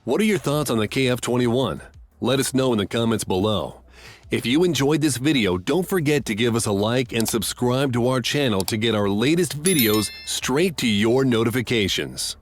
What are your thoughts on the KF-21? Let us know in the comments below. If you enjoyed this video, don't forget to give us a like and subscribe to our channel to get our latest videos straight to your notifications.